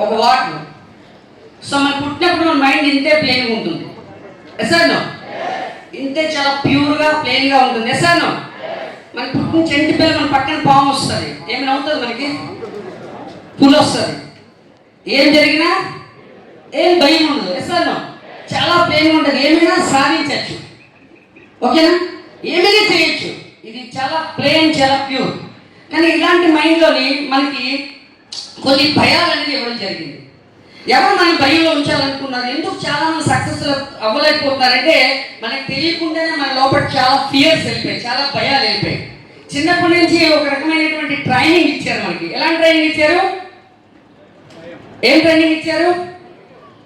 ఒక water. So మనం పుట్టినప్పుడు మన మైండ్ ఇంతే ప్లేన్గా ఉంటుంది. ఎసానో ఇంతే చాలా ప్యూర్గా ప్లేన్గా ఉంటుంది. ఎసానో మనకి పుట్టిన చెంటి పిల్ల మన పక్కన పాము వస్తుంది, ఏమైనా అవుతుంది, మనకి పులి వస్తుంది, ఏం జరిగినా ఏం భయం ఉండదు. ఎసానో చాలా ప్లేన్గా ఉంటుంది, ఏమైనా సాధించవచ్చు. ఓకేనా, ఏమైనా చేయొచ్చు. ఇది చాలా ప్లేన్, చాలా ప్యూర్. కానీ ఇలాంటి మైండ్లోని మనకి కొన్ని భయాలు అనేది ఇవ్వడం జరిగింది. ఎవరు మన భయంలో ఉంచాలనుకున్నారు? ఎందుకు చాలా మంది సక్సెస్ అవ్వలేకపోతున్నారంటే మనకి తెలియకుండానే మన లోపల చాలా ఫియర్స్ వెళ్ళిపోయాయి, చాలా భయాలు వెళ్ళిపోయాయి. చిన్నప్పటి నుంచి ఒక రకమైనటువంటి ట్రైనింగ్ ఇచ్చారు మనకి. ఎలాంటి ట్రైనింగ్ ఇచ్చారు? ఏం ట్రైనింగ్ ఇచ్చారు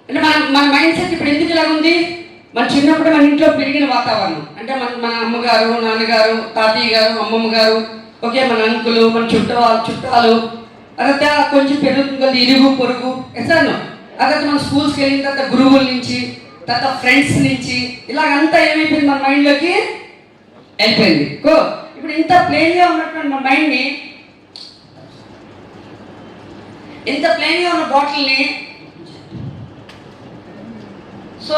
అంటే మన మైండ్ సెట్ ఇప్పుడు ఎందుకు ఇలా ఉంది? మన చిన్నప్పుడు మన ఇంట్లో పెరిగిన వాతావరణం అంటే మన అమ్మగారు, నాన్నగారు, తాతయ్య గారు, అమ్మమ్మ గారు, ఓకే, మన అంకులు, మన చుట్టాలు, అదంతా కొంచెం పెరుగుతుంది, ఇరుగు పొరుగు. ఎసాను అదంతా మన స్కూల్స్కి వెళ్ళిన తర్వాత గురువుల నుంచి, తర్వాత ఫ్రెండ్స్ నుంచి, ఇలాగంతా ఏమైపోయింది మన మైండ్లోకి వెళ్ళిపోయింది. ఇప్పుడు ఇంత ప్లేన్గా ఉన్నటువంటి మన మైండ్ని, ఇంత ప్లేన్గా ఉన్న బాటిల్ని, సో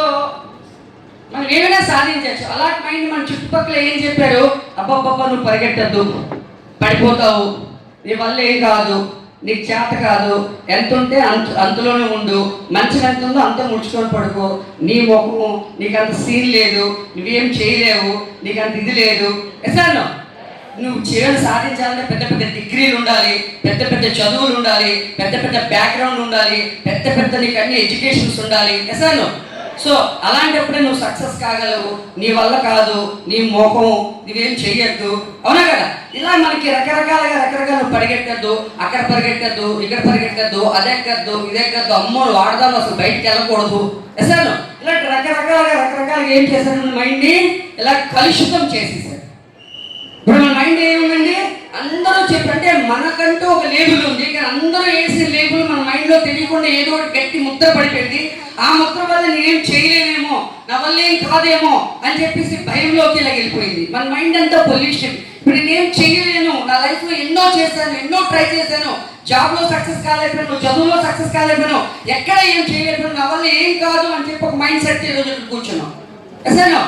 మనం ఏమైనా సాధించవచ్చు. అలాంటి మైండ్ మన చుట్టుపక్కల ఏం చెప్పారు? అబ్బాబ్బా నువ్వు పరిగెట్టద్దు, పడిపోతావు, నీ వల్ల ఏం కాదు, నీకు చేత కాదు, ఎంత ఉంటే అంతలోనే ఉండు, మంచిగా ఎంత ఉందో అంత ముడుచుకొని పడుకో, నీ ముఖము నీకు అంత సీన్ లేదు, నువ్వేం చేయలేవు, నీకు అంత ఇది లేదు. ఎసాను నువ్వు చేయడం సాధించాలంటే పెద్ద పెద్ద డిగ్రీలు ఉండాలి, పెద్ద పెద్ద చదువులు ఉండాలి, పెద్ద పెద్ద బ్యాక్గ్రౌండ్ ఉండాలి, పెద్ద పెద్ద నీకు అన్ని ఎడ్యుకేషన్స్ ఉండాలి. ఎసాను సో అలాంటప్పుడే నువ్వు సక్సెస్ కాగలవు, నీ వల్ల కాదు, నీ మోహం, నువ్వేం చెయ్యొద్దు. అవునా కదా? ఇలా మనకి రకరకాల పరిగెట్టద్దు, అక్కడ పరిగెట్టద్దు, ఇక్కడ పరిగెట్టద్దు, అదెక్కద్దు, ఇదెక్కద్దు, అమ్మో వాడదాం, అసలు బయటికి వెళ్ళకూడదు. ఎసాను ఇలాంటి రకరకాలుగా ఏం చేశారు? మైండ్ని ఇలా కలుషితం చేసేసారు. ఇప్పుడు మన మైండ్ ఏముందండి? అందరూ చెప్పంటే మనకంటూ ఒక లేబుల్ ఉంది, కానీ అందరూ వేసిన లేబుల్ మన మైండ్లో తెలియకుండా ఏదో ఒకటి గట్టి ముద్ర పడిపోయింది. ఆ ముద్ర వల్ల నేనేం చేయలేనేమో, నా వల్ల ఏం కాదేమో అని చెప్పేసి భయంలోకి ఇలా వెళ్ళిపోయింది. మన మైండ్ అంతా పొల్యూషన్. ఇప్పుడు నేనేం చేయలేను, నా లైఫ్లో ఎన్నో చేశాను, ఎన్నో ట్రై చేశాను, జాబ్లో సక్సెస్ కాలేకపోయాను, చదువులో సక్సెస్ కాలేకపోయాను, ఎక్కడ ఏం చేయలేకపోయాను, నా వల్ల ఏం కాదు అని చెప్పి ఒక మైండ్ సెట్ ఈరోజు కూర్చున్నాం. అసలు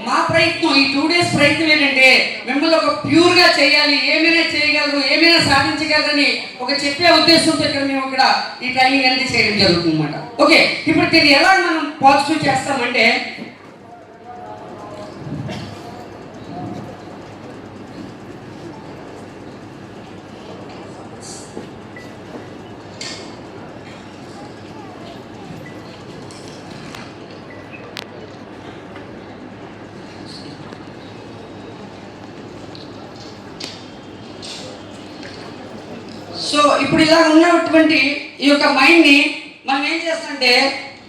మా ప్రయత్నం, ఈ 2 days ప్రయత్నం ఏంటంటే మిమ్మల్ని ఒక ప్యూర్గా చేయాలి, ఏమైనా చేయగలరు, ఏమైనా సాధించగలరని ఒక చెప్పే ఉద్దేశంతో ఇక్కడ మేము ఇక్కడ ఈ ట్రైనింగ్ అనేది చేయడం జరుగుతుంది అన్నమాట. ఓకే, ఇప్పుడు దీన్ని ఎలా మనం పాజిటివ్ చేస్తామంటే, సో ఇప్పుడు ఇలా ఉన్నటువంటి ఈ యొక్క మైండ్ని మనం ఏం చేస్తామంటే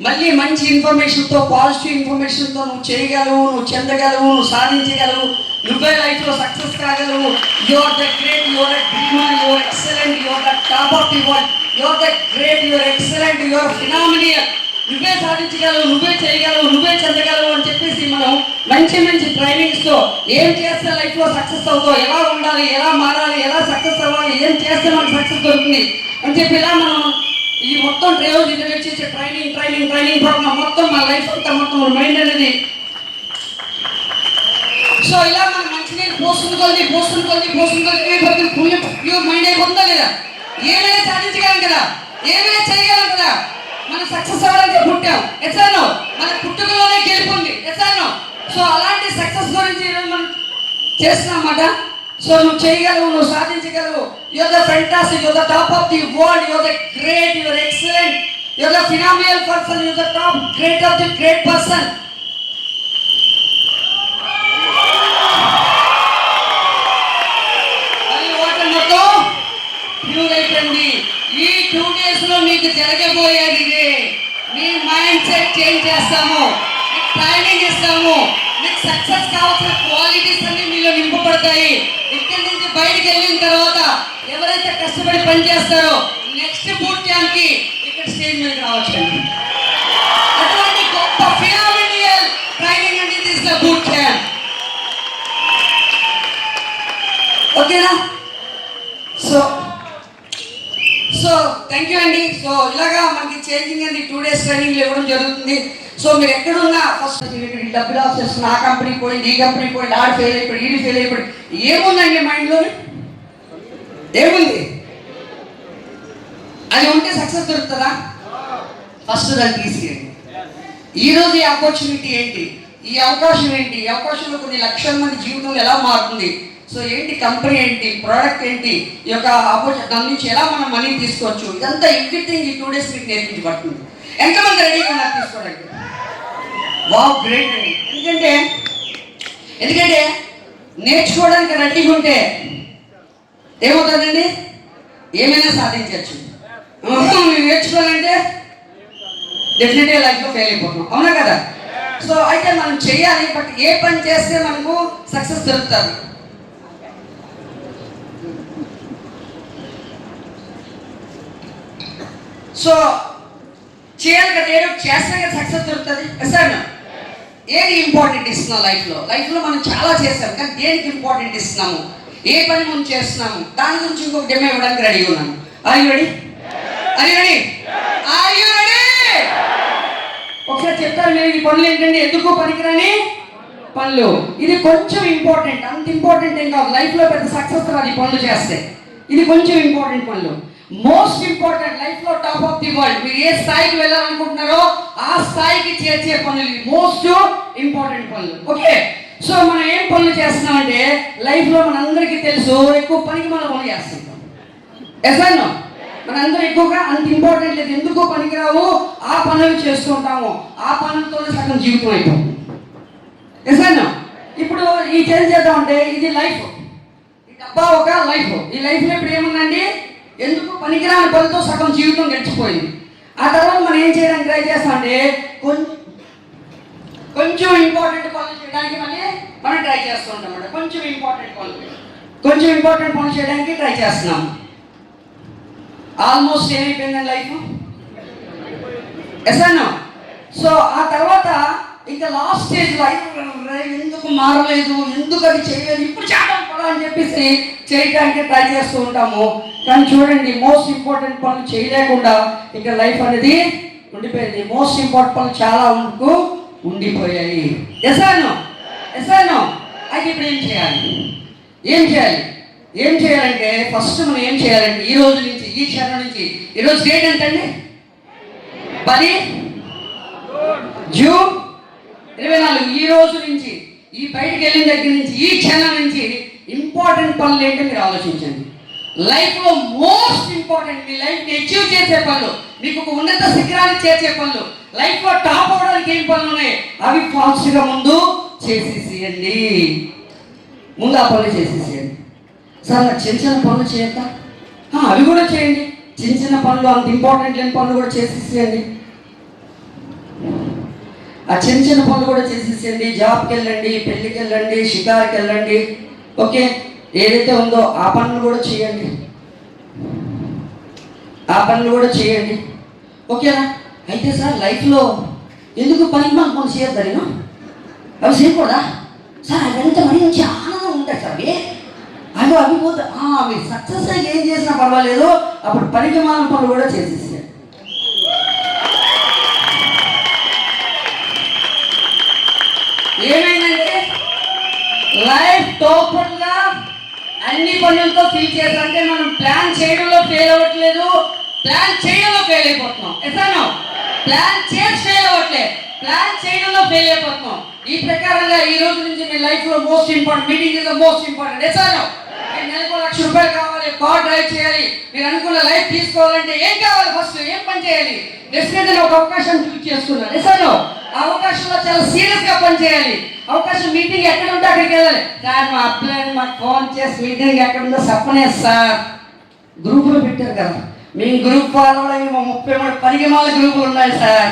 మళ్ళీ మంచి ఇన్ఫర్మేషన్తో, పాజిటివ్ ఇన్ఫర్మేషన్తో నువ్వు చేయగలవు, నువ్వు చెందగలవు, నువ్వు సాధించగలవు, నువ్వే లైఫ్లో సక్సెస్ కాగలవు, you are the great, you are the dreamer, you are excellent, you are the top of the world, you are the great, you are excellent, you are phenomenal, నువ్వే సాధించగలవు, నువ్వే చేయగలవు, నువ్వే చెందగలవు అని చెప్పేసి మనం మంచి ట్రైనింగ్స్తో ఏం చేస్తే లైఫ్లో సక్సెస్ అవుతావు, ఎలా ఉండాలి, ఎలా మారాలి, ఎలా సక్సెస్ అవ్వాలి, ఏం చేస్తే మనకు సక్సెస్ దొరుకుతుంది అని చెప్పి ఇలా మనం ఈ మొత్తం రోజు ఇది వచ్చేసి ట్రైనింగ్ ప్రోగ్రామ్ మొత్తం మన లైఫ్ అంతా మొత్తం మైండ్ అనేది. సో ఇలా మనం మంచినీళ్ళు పోస్తుంది ప్యూర్ మైండ్ అయిపోతుందా లేదా? ఏమైనా సాధించగలం కదా, ఏమైనా చేయగలం కదా, మనం సక్సెస్ అవ్వాలని పుట్టాం. ఎసాను మన పుట్టుకలోనే గెలుపుంది. ఎసాను సో అలాంటి సక్సెస్ గురించి ఈరోజు మనం చేస్తున్నామన్నమాట. సో నువ్వు చేయగలవు, నువ్వు సాధించగలవు, you are the fantastic, you are the top of the world, you are the great, you are excellent, you are the phenomenal person, you are the top great of the great person. మరి water మొత్తం pure అయిపోయింది. ఈ 2 days లో మీకు జరగబోయేది ఇదే. మీ mind set change చేస్తాము, మీకు ట్రైనింగ్ ఇస్తాము, మీకు సక్సెస్ కావాల్సిన క్వాలిటీస్ అన్ని మీలో నింపబడతాయి. ఇక్కడి నుంచి బయటికి వెళ్ళిన తర్వాత ఎవరైతే కష్టపడి పనిచేస్తారో నెక్స్ట్ బూట్ క్యాంప్ కి ఇక్కడ స్టేజ్ మీద రావచ్చు. అటువంటి గొప్ప ఫినామినల్ ట్రైనింగ్ అనేది ఇస్ ద బూట్ క్యాంప్. ఓకేనా? సో సో థ్యాంక్ యూ అండి. సో ఇలాగా మనకి చేంజింగ్ అని 2 days ట్రైనింగ్ ఇవ్వడం జరుగుతుంది. సో మీరు ఎక్కడున్నా ఫస్ట్ డబ్బులు లాస్ చేస్తున్న ఆ కంపెనీ పోయింది, ఈ కంపెనీ పోయింది, ఆడు ఫెయిల్ అయిపోయి, ఈడు ఫెయిల్ అయిపోయి, ఏముందండి మైండ్లో? ఏముంది? అది ఉంటే సక్సెస్ దొరుకుతుందా? ఫస్ట్ దాన్ని తీసేయండి. ఈరోజు ఈ ఆపర్చునిటీ ఏంటి, ఈ అవకాశం ఏంటి, ఈ అవకాశంలో కొన్ని లక్షల మంది జీవితంలో ఎలా మారుతుంది, సో ఏంటి కంపెనీ ఏంటి, ప్రోడక్ట్ ఏంటి, ఈ యొక్క ఆపర్చునిటీ దాని నుంచి ఎలా మనం మనీ తీసుకోవచ్చు, ఇదంతా ఎవ్రీథింగ్ ఈ 2 days మీకు నేర్పించబడుతుంది. ఎంతమంది రెడీగా ఉన్నారు తీసుకోవడానికి? వావ్, గ్రేట్ అండి. ఎందుకంటే నేర్చుకోవడానికి రెడీగా ఉంటే ఏమవుతుందండి? ఏమైనా సాధించవచ్చు. నేర్చుకోవాలంటే డెఫినెట్గా లైఫ్లో ఫెయిల్ అయిపోతున్నాం, అవునా కదా? సో అయితే మనం చేయాలి, బట్ ఏ పని చేస్తే మనకు సక్సెస్ దొరుకుతుంది? సో చేయాలి కదా, ఏదో చేస్తే కదా సక్సెస్ దొరుకుతుంది. సార్ ఏది ఇంపార్టెంట్ ఇస్తున్నాం లైఫ్లో మనం చాలా చేస్తాం, కానీ దేనికి ఇంపార్టెంట్ ఇస్తున్నాము, ఏ పని మనం చేస్తున్నాము, దాని గురించి ఇంకొక డెమో ఇవ్వడానికి రెడీగా ఉన్నాను. Are you ready? ఒకసారి చెప్తారు మీరు, ఈ పనులు ఏంటంటే ఎందుకు పనికిరాని పనులు. ఇది కొంచెం ఇంపార్టెంట్, అంత ఇంపార్టెంట్ ఏం కాదు, లైఫ్లో పెద్ద సక్సెస్ రాదు ఈ పనులు చేస్తే. ఇది కొంచెం ఇంపార్టెంట్ పనులు, మోస్ట్ ఇంపార్టెంట్, లైఫ్లో టాప్ ఆఫ్ ది వరల్డ్. మీరు ఏ స్థాయికి వెళ్ళాలనుకుంటున్నారో ఆ స్థాయికి చేర్చే పనులు, మోస్ట్ ఇంపార్టెంట్ పనులు. ఓకే, సో మనం ఏం పనులు చేస్తున్నామంటే లైఫ్లో మనందరికీ తెలుసు ఎక్కువ పనికి మనం పనులు చేస్తుంటాం. ఎస్ఐనో మనందరూ ఎక్కువగా అంత ఇంపార్టెంట్ లేదు, ఎందుకు పనికిరావు ఆ పనులు చేస్తుంటాము, ఆ పనులతోనే సగం జీవితం అయిపోతుంది. ఎస్ఐనో ఇప్పుడు ఈ చేంజ్ చేద్దామంటే ఇది లైఫ్, ఈ డబ్బా ఒక లైఫ్. ఈ లైఫ్లో ఇప్పుడు ఏముందండి, ఎందుకు పనికిరాని పనులతో సగం జీవితం గడిచిపోయింది. ఆ తర్వాత మనం ఏం చేయడానికి ట్రై చేస్తామంటే కొంచెం ఇంపార్టెంట్ పనులు చేయడానికి మళ్ళీ మనం ట్రై చేస్తూ ఉంటాం అన్నమాట. కొంచెం ఇంపార్టెంట్ పనులు చేయడానికి ట్రై చేస్తున్నాం. ఆల్మోస్ట్ ఏమైపోయిందండి లైఫ్? ఎస్ఐనో. సో ఆ తర్వాత ఇంకా లాస్ట్ స్టేజ్ లైఫ్ ఎందుకు మారలేదు, ఎందుకు అది చేయలేదు, ఇప్పుడు చేయడం కూడా అని చెప్పేసి చేయడానికి ట్రై చేస్తూ ఉంటాము. కానీ చూడండి, మోస్ట్ ఇంపార్టెంట్ పనులు చేయలేకుండా ఇంకా లైఫ్ అనేది ఉండిపోయింది. మోస్ట్ ఇంపార్టెంట్ పనులు చాలా ఉండిపోయాయి. ఎస్ఐనో. అయితే ఇప్పుడు ఏం చేయాలంటే ఫస్ట్ మనం ఏం చేయాలంటే ఈ రోజు నుంచి, ఈ క్షణం నుంచి, ఈరోజు డేట్ ఎంతండి? 10 జూన్ 24. ఈ రోజు నుంచి, ఈ బయటకు వెళ్ళిన దగ్గర నుంచి, ఈ క్షణం నుంచి ఇంపార్టెంట్ పనులు ఏంటో మీరు ఆలోచించండి. లైఫ్లో మోస్ట్ ఇంపార్టెంట్, మీ లైఫ్ని అచీవ్ చేసే పనులు, మీకు ఒక ఉన్నత శిఖరాన్ని చేర్చే పనులు, లైఫ్లో టాప్ అవడానికి ఏం పనులు ఉన్నాయి అవి ఫాస్ట్గా ముందు చేసేసేయండి. ముందు ఆ పనులు చేసేసేయండి. సార్ నాకు చిన్న పనులు చేయొద్దా? అవి కూడా చేయండి. చిన్న పనులు, అంత ఇంపార్టెంట్ లేని పనులు కూడా చేసేసేయండి. ఆ చిన్న పనులు కూడా చేసేసేయండి. జాబ్కి వెళ్ళండి, పెళ్ళికి వెళ్ళండి, షికార్కి వెళ్ళండి. ఓకే, ఏదైతే ఉందో ఆ పనులు కూడా చేయండి. ఓకేనా? అయితే సార్ లైఫ్లో ఎందుకు పనికి మనం పనులు చేయొద్దా? నేను అవి చేయకూడదా సార్? అదంతా మరీ మంచి ఆనందం ఉంటాయి సార్. అవి పోతే మీరు సక్సెస్ ఏం చేసినా పర్వాలేదు, అప్పుడు పనికి మాలిన పనులు కూడా చేసేసారు. ఏమైందంటే లైఫ్ టోటల్గా అన్ని పనులతో ఫీల్ చేయాలంటే మనం ప్లాన్ చేయడంలో ఫెయిల్ అవ్వట్లేదు, ప్లాన్ చేయడంలో ఫెయిల్ అయిపోతున్నాం. ఎట్లా ప్లాన్ చేసి ఫెయిల్ అవ్వట్లేదు, ప్లాన్ చేయడంలో ఫెయిల్ అయిపోతున్నాం. ఈ ప్రకారంగా ఈ రోజు నుంచి మీ లైఫ్లో most important meeting is the most important. ఎట్లా నెలకు ₹1,00,000 కావాలి, కార్ డ్రైవ్ చేయాలి, మీరు అనుకున్న లైఫ్ తీసుకోవాలంటే ఏం కావాలి? ఫస్ట్ ఏం పని చేయాలి? డెఫినెట్గా ఒక అవకాశం చూస్ చేసుకున్నారు. ఎస్ఐనో ఆ అవకాశంలో చాలా సీరియస్గా పనిచేయాలి. అవకాశం మీటింగ్ ఎక్కడ ఉంటే అక్కడికి వెళ్ళాలి. సార్ మా అప్లైన్ మాకు ఫోన్ చేసి మీటింగ్ ఎక్కడ ఉందో చెప్పనే సార్. గ్రూపులో పెట్టారు కదా, మీ గ్రూప్ ఫాలో 33 పరిగమాల గ్రూపులు ఉన్నాయి సార్.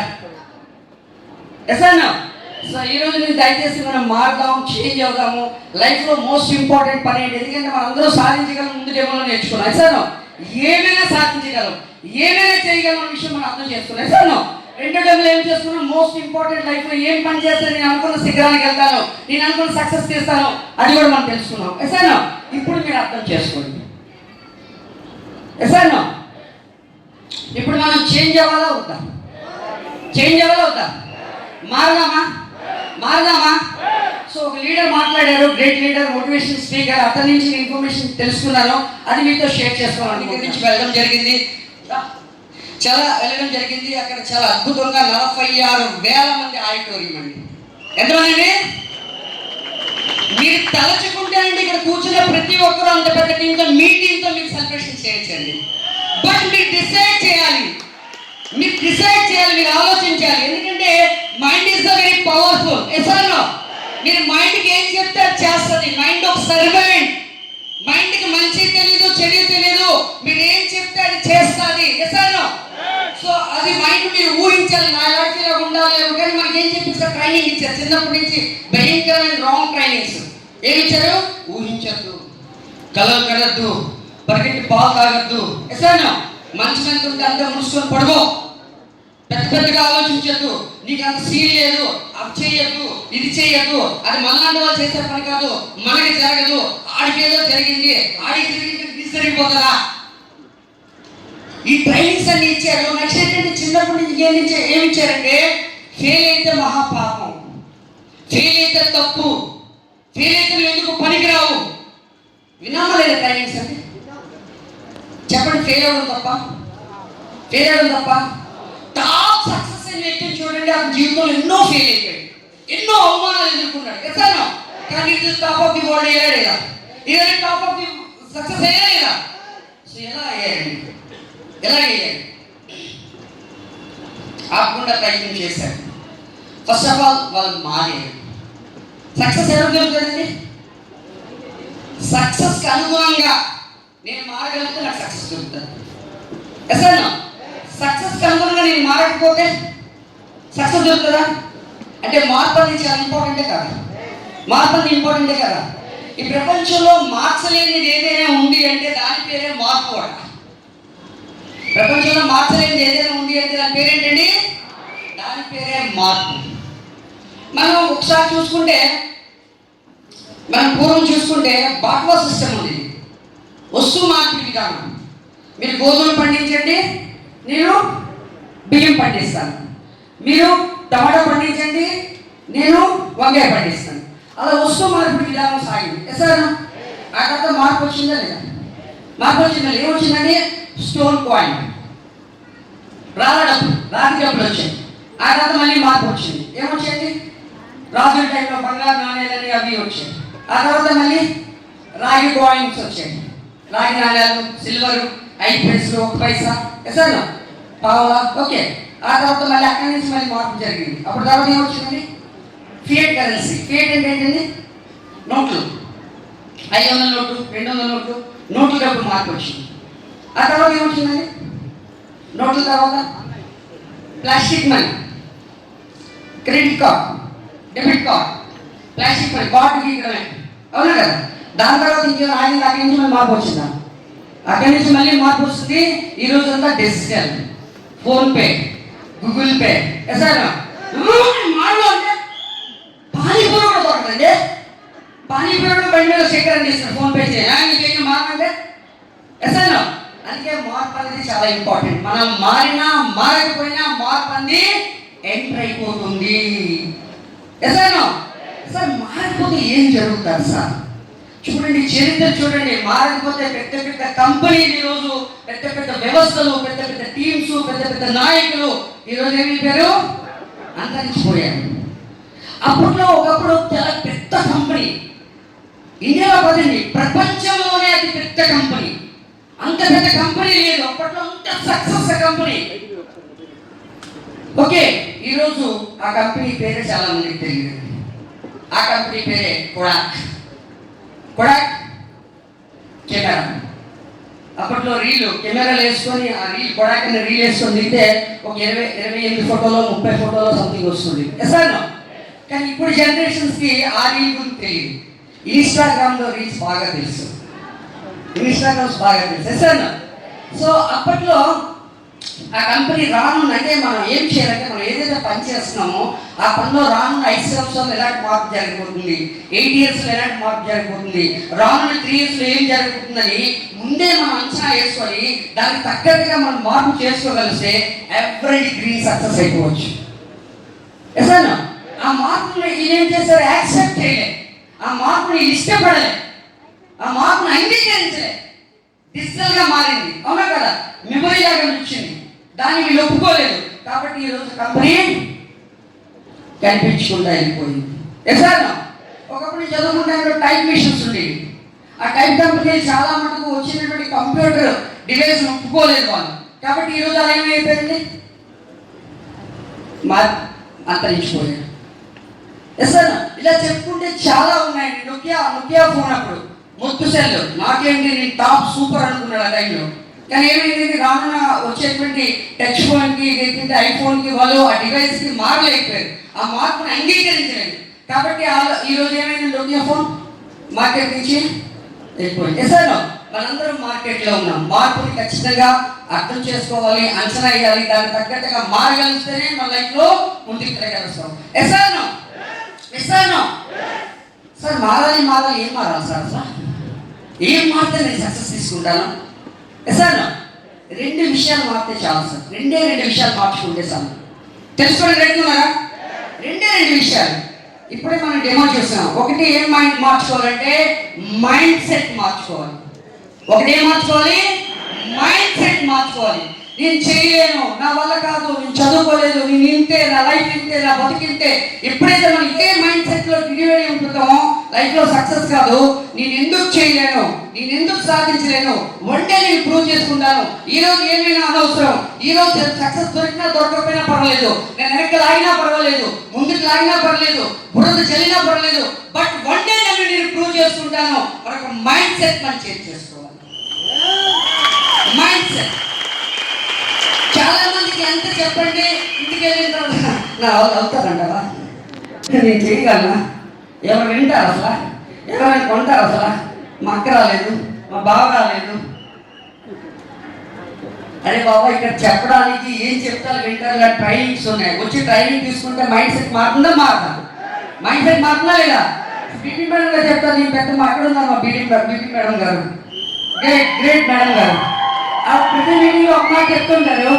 ఎస్ఐనో. సో ఈ రోజు నుంచి దయచేసి మనం మారుదాం, చేంజ్ అవుదాము. లైఫ్లో మోస్ట్ ఇంపార్టెంట్ పని ఏంటి? ఎందుకంటే మనం అందరూ సాధించగలం, ముందు డెమోలో నేర్చుకున్నాం. ఎస్ఐనో ఏమైనా సాధించగలం, ఏమైనా చేయగలం అనే విషయం మనం అర్థం చేసుకున్నాం. ఎస్ఐనో రెండో డెమోలో ఏం చేస్తున్నాం? మోస్ట్ ఇంపార్టెంట్ లైఫ్లో ఏం పని చేస్తే నేను అనుకున్న శిఖరానికి వెళ్తాను, నేను అనుకున్న సక్సెస్ చేస్తాను, అది కూడా మనం తెలుసుకున్నాం. ఎస్ఐనో ఇప్పుడు మీరు అర్థం చేసుకోండి. ఎస్ఐనో ఇప్పుడు మనం చేంజ్ అవ్వాలా అవుతాం? చేంజ్ అవ్వాలా అవుతాం? మారదామా? సో ఒక లీడర్ మాట్లాడారు, గ్రేట్ లీడర్, మోటివేషన్ స్పీకర్, అతని నుంచి ఇన్ఫర్మేషన్ తెలుసుకున్నాను, అది మీతో షేర్ చేసుకోవాలి. ఇక్కడి నుంచి వెళ్ళడం జరిగింది, అక్కడ చాలా అద్భుతంగా 46,000 మంది ఆడిటోరియం అండి. ఎంతమంది అండి? మీరు తలచుకుంటేనండి ఇక్కడ కూర్చున్న ప్రతి ఒక్కరూ అంత పెద్ద టీంతో, మీ టీంతో మీరు సెలబ్రేషన్ చేయొచ్చండి. బట్ మీరు డిసైడ్ చేయాలి, మీరు ఆలోచించాలి. ఎందుకంటే mind is the very powerful. ఎసరో మీరు మైండ్కి ఏం చెప్తే అది చేస్తుంది. మైండ్ ఒక సర్వెంట్. మైండ్కి మంచి తెలియదు, చెడు తెలియదు, మీరు ఏం చెప్తే అది చేస్తుంది. ఎసరో సో అది మైండ్ మీరు ఊహించాలి. నా లాంటిలో ఉండాలి. కానీ మనకి ఏం చెప్పిస్తారు? ట్రైనింగ్ ఇచ్చారు చిన్నప్పటి నుంచి, భయంకరమైన రాంగ్ ట్రైనింగ్స్. ఏమి ఇచ్చారు? ఊహించద్దు, కలలు కడద్దు, పరిగెట్టి పాలు తాగద్దు. ఎసరో మంచి మంది ఉంటే అంతా మూసుకొని పడుకో, పెద్దగా ఆలోచించద్దు, నీకు అంత సీన్ లేదు, అది చేయొద్దు, ఇది చేయొద్దు, అది మళ్ళీ వాళ్ళు చేసే పని కాదు, మనకి జరగదు, ఆడికి ఏదో జరిగింది, ఆడికి జరిగిపోతారా. ఈ ట్రైనింగ్స్ అన్ని ఇచ్చారు. నెక్స్ట్ ఏంటంటే చిన్నప్పటి నుంచి ఏమి ఇచ్చారంటే, ఫెయిల్ అయితే మహాపాపం, ఫెయిల్ అయితే తప్పు, ఫెయిల్ అయితే నువ్వు ఎందుకు పనికిరావు. వినామా లేదా ట్రైనింగ్స్ అంటే? చెప్పండి, ఫెయిల్ అవ్వడం తప్ప? టాప్ సక్సెస్ అయిన వ్యక్తిని చూడండి, ఆ జీవితంలో ఎన్నో ఫెయిల్ అయిపోయాడు, ఎన్నో అవమానాలు ఎదుర్కొన్నాడు. ఎసాను కానీ ఇది టాప్ ఆఫ్ ది వరల్డ్ అయ్యాడా? ఇది టాప్ ఆఫ్ ది సక్సెస్ అయ్యాడా? సో ఎలా అయ్యాడు? ఆపకుండా ప్రయత్నం చేశాడు. ఫస్ట్ ఆఫ్ ఆల్ వాళ్ళు మారారు. సక్సెస్ ఎలా జరుగుతుందండి? సక్సెస్కి అనుగుణంగా నేను మారగలిగితే నాకు సక్సెస్ దొరుకుతుంది. ఎసాను సక్సెస్ అనుగుణంగా నేను మారకపోతే సక్సెస్ దొరుకుతుందా? అంటే మార్పు అనేది చాలా ఇంపార్టెంటే కదా. ఈ ప్రపంచంలో మార్చలేనిది ఏదైనా ఉంది అంటే దాని పేరే మార్పు. ప్రపంచంలో మార్చలేనిది ఏదైనా ఉంది అంటే దాని పేరేంటండి? దాని పేరే మార్పు. మనం ఒకసారి చూసుకుంటే, మనం పూర్వం చూసుకుంటే బాట్వా సిస్టమ్ ఉంది, వస్తువు మార్పిడి విధానం. మీరు గోధుమలు పండించండి, నేను బియ్యం పండిస్తాను. మీరు టమాటా పండించండి, నేను వంకాయ పండిస్తాను. అలా వస్తువు మార్పిడి విధానం సాగింది. సార్ ఆ తర్వాత మార్పు వచ్చిందా లేదా? ఏమొచ్చిందండి? స్టోన్ కాయిన్, రాగి డబ్బులు వచ్చాయి. ఆ తర్వాత మళ్ళీ మార్పు వచ్చింది. ఏమొచ్చింది? రాజుల టైంలో బంగారు నాణ్యాలని అవి వచ్చాయి. ఆ తర్వాత మళ్ళీ రాగి కాయిన్స్ వచ్చాయి, రాగి నాణ్యాలు, సిల్వరు, 5 పైసలు, 1 పైసా, ఎసాను పావులా. ఓకే, ఆ తర్వాత మళ్ళీ అక్కడి నుంచి మళ్ళీ మార్పు జరిగింది. అప్పుడు తర్వాత ఏమొచ్చిందండి? Fiat currency. ఫియట్ అంటే ఏంటండి? నోట్లు, 500 నోట్లు, 200 నోట్లు, నోట్ల డబ్బు మార్పు వచ్చింది. ఆ తర్వాత ఏమొచ్చిందండి? నోట్ల తర్వాత plastic money, credit card, debit card, plastic money, card గీయడమే, అవునా కదా? దాని తర్వాత ఇంకేమో ఆగింది. అక్కడి నుంచి మళ్ళీ మార్పు వచ్చిందా? అక్కడి నుంచి మళ్ళీ మార్పు వస్తుంది. ఈ రోజు అంతా digital, PhonePe, Google pay. Sir మాలో అంటే పానీపూరి కూడా దొరకదండి. పానీపూరి కూడా బండి మీద సేకరణ చేస్తారు, ఫోన్పే చేయాలి మారంటే. సార్ అందుకే మార్పు అనేది చాలా ఇంపార్టెంట్. మనం మారినా మారకపోయినా మార్పు అనేది ఎంటర్ అయిపోతుంది. సార్ మారకపోతే ఏం జరుగుతుంది సార్? చూడండి, చరిత్ర చూడండి. మారకపోతే పెద్ద పెద్ద కంపెనీలు ఈరోజు, పెద్ద పెద్ద వ్యవస్థలు, పెద్ద పెద్ద టీమ్స్, పెద్ద పెద్ద నాయకులు ఈరోజు ఏమైపోయారు? అంతరించిపోయారు. అప్పట్లో ఒకప్పుడు చాలా పెద్ద కంపెనీ, ఇండియాలో పదండి, ప్రపంచంలోనే అతి పెద్ద కంపెనీ. అంత పెద్ద కంపెనీ లేదు అప్పట్లో, అంత సక్సెస్ కంపెనీ. ఓకే, ఈరోజు ఆ కంపెనీ పేరే చాలా మందికి తెలియదు. ఆ కంపెనీ పేరే కొడాక్ కెమెరా. అప్పట్లో కెమెరాలు వేసుకొని, ఆ కొడాక్ రీల్ వేసుకొని దిగితే ఒక 28 ఫోటోలో, 30 ఫోటోలో సంథింగ్ వస్తుంది. సార్ కానీ ఇప్పుడు జనరేషన్స్కి ఆ రీల్ గురించి తెలియదు. ఇన్స్టాగ్రామ్లో రీల్స్ బాగా తెలుసు. సార్ సో అప్పట్లో ఆ కంపెనీ రానున్న, అంటే మనం ఏం చేయాలంటే మనం ఏదైతే పని చేస్తున్నామో ఆ పనిలో రానున్న 5 సంవత్సరాలు ఎలాంటి మార్పు జరిగిపోతుంది, 8 ఇయర్స్లో ఎలాంటి మార్పు జరిగిపోతుంది, రానున్న 3 ఇయర్స్లో ఏం జరుగుతుందని ముందే మనం అంచనా వేసుకొని దానికి తగ్గట్టుగా మనం మార్పు చేసుకోగలిస్తే ఎవ్రీ గ్రీన్ సక్సెస్ అయిపోవచ్చు. ఎసాను ఆ మార్పుని ఏం చేశారు? యాక్సెప్ట్ చేయలే, ఆ మార్పుని ఇష్టపడలే, ఆ మార్పుని అంగీకరించలే. డిజిటల్గా మారింది, అవునా కదా? మెమరీ లాగా వచ్చింది, దాన్ని వీళ్ళు ఒప్పుకోలేదు. కాబట్టి ఈరోజు కంపెనీ కనిపించకుండా వెళ్ళిపోయింది. ఎసాను ఒకప్పుడు చదువుకుంటే టైప్ మిషన్స్ ఉండేవి. ఆ టైప్ కంపెనీ చాలా మటుకు వచ్చినటువంటి కంప్యూటర్ డివైస్ ఒప్పుకోలేదు వాళ్ళు. కాబట్టి ఈరోజు అలా ఏమైపోయింది? అంతరించిపోయాడు. ఎసాను ఇలా చెప్పుకుంటే చాలా ఉన్నాయండి. నొకియా ఫోన్ అప్పుడు మొత్తు సెల్, నాకేంటి నేను టాప్ సూపర్ అనుకున్నాడు ఆ టైంలో. కానీ ఏమైంది? రానున్న వచ్చేటువంటి టచ్ ఫోన్కి, లేకుంటే ఐఫోన్కి వాళ్ళు ఆ డివైస్కి మారలేకపోయారు, ఆ మార్పుని అంగీకరించలేదు. కాబట్టి ఈరోజు ఏమైంది? నోకియా ఫోన్ మార్కెట్ నుంచి వెళ్ళిపోయింది. ఎసాను మనందరం మార్కెట్లో ఉన్నాం. మార్పుని ఖచ్చితంగా అర్థం చేసుకోవాలి, అంచనా వేయాలి, దానికి తగ్గట్టుగా మారగలిస్తేనే మన లైఫ్లో ముందుకు తిరగలుస్తాం. ఎసాను సార్ మారాలి, ఏం మారాలి సార్? ఏం మారితే నేను సక్సెస్ తీసుకుంటాను? సార్ 2 విషయాలు మారితే చాలు సార్. 2 విషయాలు మార్చుకుంటే సార్. తెలుసుకోండి, రెడీ ఉన్నారా? 2 విషయాలు ఇప్పుడే మనం డెమో చూస్తున్నాం. ఒకటి ఏం మైండ్ మార్చుకోవాలంటే మైండ్ సెట్ మార్చుకోవాలి. ఒకటి ఏం మార్చుకోవాలి? మైండ్ సెట్ మార్చుకోవాలి. నేను చేయలేను, నా వల్ల కాదు, నేను చదువుకోలేదు, నేను ఇంతే, నా లైఫ్ ఇంతే, నా బతికింతే. ఎప్పుడైతే మనం ఇదే మైండ్ సెట్లో డివైడ్ అయి ఉంటుంటామో లైఫ్లో సక్సెస్ కాదు. నేను ఎందుకు చేయలేను, నేను ఎందుకు సాధించలేను, వన్ డే నేను ప్రూవ్ చేసుకుంటాను. ఈరోజు ఏమైనా అనవసరం, ఈరోజు సక్సెస్ దొరికినా దొరకకపోయినా పర్వాలేదు, నేను వెనక్కి లాగినా పర్వాలేదు, ముందుకు లాగినా పర్వాలేదు, బురద చల్లినా పర్వాలేదు, బట్ వన్ డే నేను ప్రూవ్ చేసుకుంటాను. మనకు మైండ్ సెట్ మనం చేంజ్ చేసుకోవాలి. మైండ్ సెట్ చాలా మందికి ఎంత చెప్పండి, ఇంటికి వెళ్ళిన తర్వాత నా వాళ్ళు అవుతారంటారా, నేను చేయగలనా, ఎవరు వింటారు అసలు, ఎవరైనా కొంటారు అసలు, మా అక్క రాలేదు, మా బావ రాలేదు. అరే బాబా, ఇక్కడ చెప్పడానికి ఏం చెప్తారు వింటారు, ఇలా ట్రైనింగ్స్ ఉన్నాయి. వచ్చి ట్రైనింగ్ తీసుకుంటే మైండ్ సెట్ మారుతుందా? మైండ్ సెట్ మారుతుందా లేదా? బీపీ మేడం గారు చెప్తారు. నేను పెద్ద మా అక్కడ ఉన్నారు, మా బీపీ మేడం గారు, గ్రేట్ మేడం గారు. ఆ ప్రతి మీటింగ్లో ఒక మాట చెప్తుంటారు.